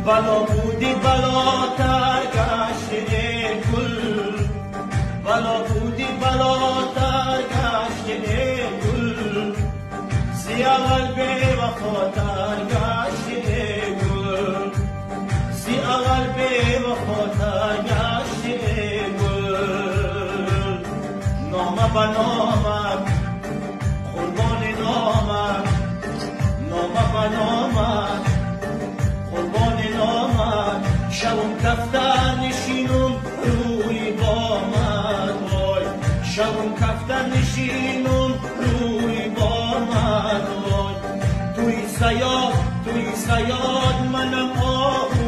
بلا بودی بلاتر گشت ای گل، بلا بودی بلاتر گشت ای گل، سیاه قلب وفاتر گشت ای گل، سیاه قلب وفاتر گشت ای گل. نامه به نامت قربان نامت، نامه به نامت قربان نامت، شبم کفتر نشینم روی بامت، وای شبم کفتر نشینم روی بامت، وای توی سیاد منم آه